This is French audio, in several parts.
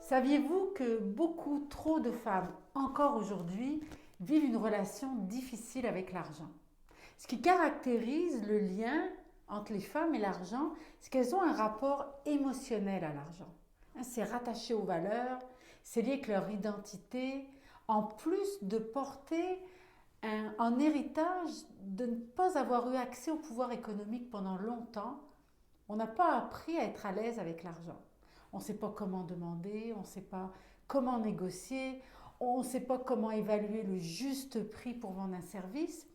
Saviez-vous que beaucoup trop de femmes, encore aujourd'hui, vivent une relation difficile avec l'argent? Ce qui caractérise le lien entre les femmes et l'argent, c'est qu'elles ont un rapport émotionnel à l'argent. C'est rattaché aux valeurs, c'est lié avec leur identité, en plus de porter en héritage de ne pas avoir eu accès au pouvoir économique pendant longtemps. On n'a pas appris à être à l'aise avec l'argent. On ne sait pas comment demander, on ne sait pas comment négocier, on ne sait pas comment évaluer le juste prix pour vendre un service.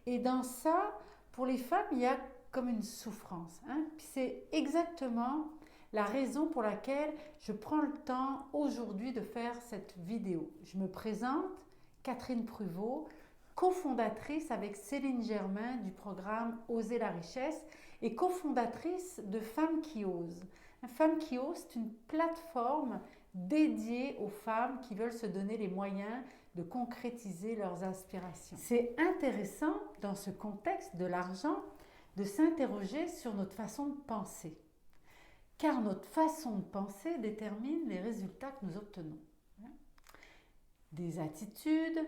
Et dans ça, pour les femmes, il y a comme une souffrance. Puis c'est exactement la raison pour laquelle je prends le temps aujourd'hui de faire cette vidéo. Je me présente, Catherine Pruvot, cofondatrice avec Céline Germain du programme Oser la richesse et cofondatrice de Femmes qui osent. Femmes qui osent, c'est une plateforme dédiée aux femmes qui veulent se donner les moyens de concrétiser leurs aspirations. C'est intéressant dans ce contexte de l'argent de s'interroger sur notre façon de penser, car notre façon de penser détermine les résultats que nous obtenons. Des attitudes,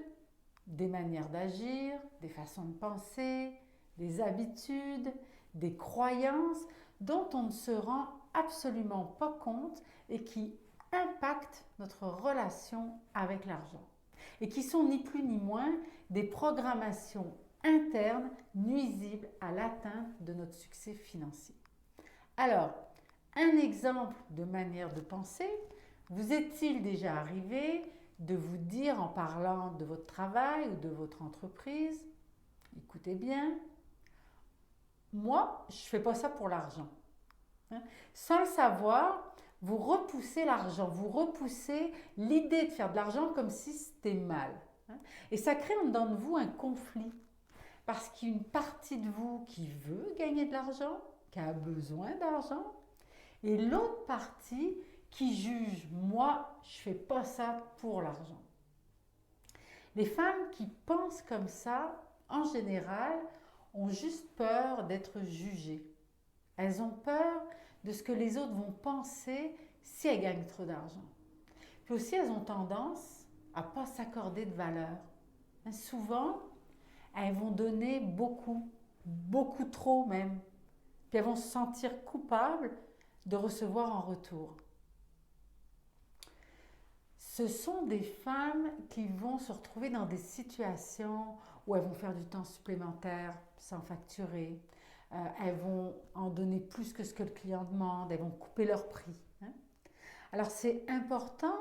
des manières d'agir, des façons de penser, des habitudes, des croyances dont on ne se rend absolument pas compte et qui impactent notre relation avec l'argent et qui sont ni plus ni moins des programmations internes nuisibles à l'atteinte de notre succès financier. Alors, un exemple de manière de penser, vous est-il déjà arrivé de vous dire en parlant de votre travail ou de votre entreprise, écoutez bien, moi, je ne fais pas ça pour l'argent. Sans le savoir, vous repoussez l'argent, vous repoussez l'idée de faire de l'argent comme si c'était mal. Et ça crée en dedans de vous un conflit. Parce qu'il y a une partie de vous qui veut gagner de l'argent, qui a besoin d'argent, et l'autre partie qui juge, moi, je ne fais pas ça pour l'argent. Les femmes qui pensent comme ça, en général, ont juste peur d'être jugées. Elles ont peur de ce que les autres vont penser si elles gagnent trop d'argent. Puis aussi, elles ont tendance à ne pas s'accorder de valeur. Souvent, elles vont donner beaucoup, beaucoup trop même. Puis elles vont se sentir coupables de recevoir en retour. Ce sont des femmes qui vont se retrouver dans des situations où elles vont faire du temps supplémentaire sans facturer. Elles vont en donner plus que ce que le client demande. Elles vont couper leur prix. Alors c'est important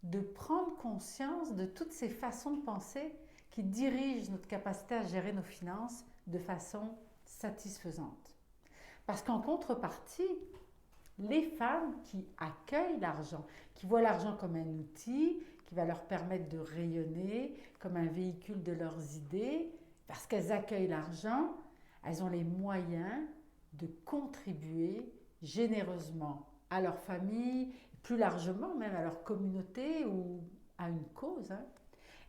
de prendre conscience de toutes ces façons de penser qui dirigent notre capacité à gérer nos finances de façon satisfaisante. Parce qu'en contrepartie, les femmes qui accueillent l'argent, qui voient l'argent comme un outil qui va leur permettre de rayonner, comme un véhicule de leurs idées, parce qu'elles accueillent l'argent, elles ont les moyens de contribuer généreusement à leur famille, plus largement même à leur communauté ou à une cause.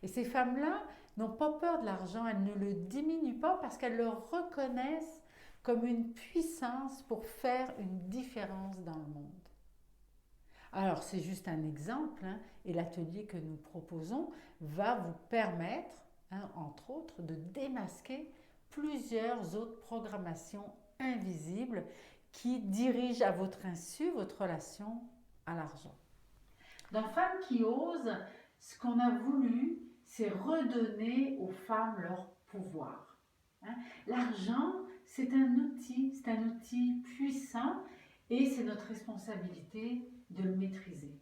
Et ces femmes-là n'ont pas peur de l'argent, elles ne le diminuent pas parce qu'elles le reconnaissent comme une puissance pour faire une différence dans le monde. Alors c'est juste un exemple, et l'atelier que nous proposons va vous permettre, entre autres, de démasquer plusieurs autres programmations invisibles qui dirigent à votre insu votre relation à l'argent. Dans Femmes qui osent, ce qu'on a voulu, c'est redonner aux femmes leur pouvoir. L'argent, c'est un outil puissant et c'est notre responsabilité de le maîtriser.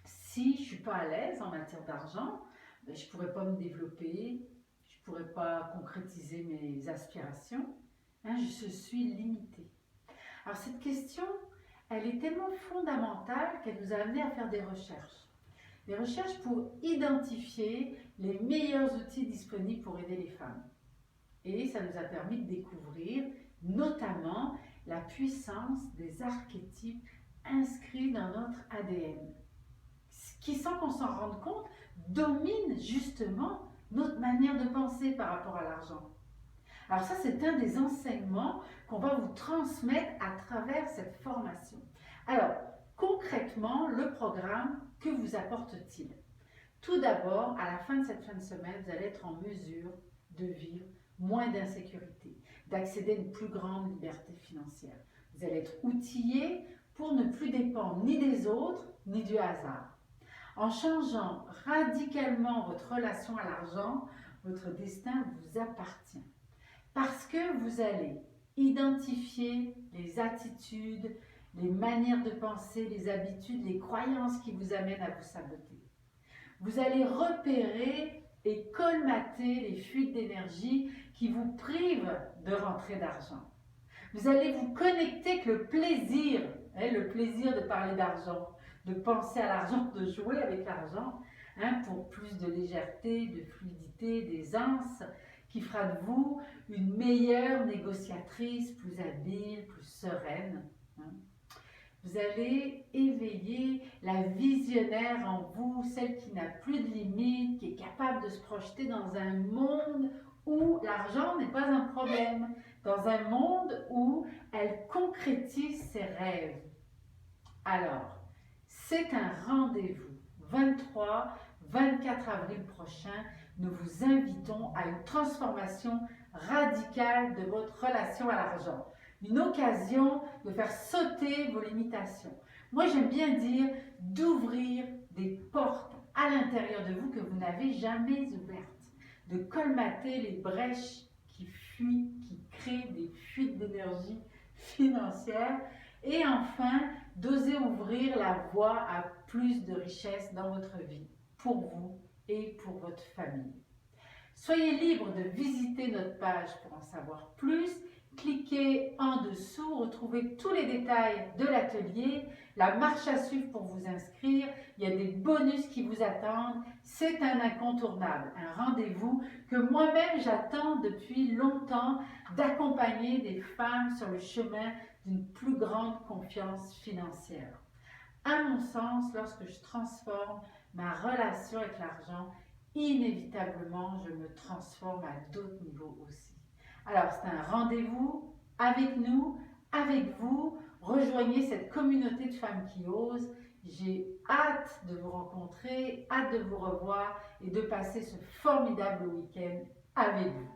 Si je ne suis pas à l'aise en matière d'argent, je ne pourrais pas me développer, je ne pourrais pas concrétiser mes aspirations, je suis limitée. Alors cette question, elle est tellement fondamentale qu'elle nous a amené à faire des recherches. Des recherches pour identifier les meilleurs outils disponibles pour aider les femmes. Et ça nous a permis de découvrir notamment la puissance des archétypes inscrits dans notre ADN, qui, sans qu'on s'en rende compte, dominent justement notre manière de penser par rapport à l'argent. Alors ça, c'est un des enseignements qu'on va vous transmettre à travers cette formation. Alors, Concrètement, le programme, que vous apporte-t-il? Tout d'abord, à la fin de cette fin de semaine, vous allez être en mesure de vivre moins d'insécurité, d'accéder à une plus grande liberté financière. Vous allez être outillé pour ne plus dépendre ni des autres, ni du hasard. En changeant radicalement votre relation à l'argent, votre destin vous appartient. Parce que vous allez identifier les attitudes, les manières de penser, les habitudes, les croyances qui vous amènent à vous saboter. Vous allez repérer et colmater les fuites d'énergie qui vous privent de rentrée d'argent. Vous allez vous connecter avec le plaisir de parler d'argent, de penser à l'argent, de jouer avec l'argent, pour plus de légèreté, de fluidité, d'aisance, qui fera de vous une meilleure négociatrice, plus habile, plus sereine. Vous allez éveiller la visionnaire en vous, celle qui n'a plus de limites, qui est capable de se projeter dans un monde où l'argent n'est pas un problème, dans un monde où elle concrétise ses rêves. Alors, c'est un rendez-vous. 23-24 avril prochain, nous vous invitons à une transformation radicale de votre relation à l'argent. Une occasion de faire sauter vos limitations. Moi, j'aime bien dire d'ouvrir des portes à l'intérieur de vous que vous n'avez jamais ouvertes, de colmater les brèches qui créent des fuites d'énergie financière et enfin d'oser ouvrir la voie à plus de richesse dans votre vie, pour vous et pour votre famille. Soyez libre de visiter notre page pour en savoir plus. Cliquez en dessous, retrouvez tous les détails de l'atelier, la marche à suivre pour vous inscrire, il y a des bonus qui vous attendent, c'est un incontournable, un rendez-vous que moi-même j'attends depuis longtemps d'accompagner des femmes sur le chemin d'une plus grande confiance financière. À mon sens, lorsque je transforme ma relation avec l'argent, inévitablement je me transforme à d'autres niveaux aussi. Alors, c'est un rendez-vous avec nous, avec vous. Rejoignez cette communauté de femmes qui osent. J'ai hâte de vous rencontrer, hâte de vous revoir et de passer ce formidable week-end avec vous.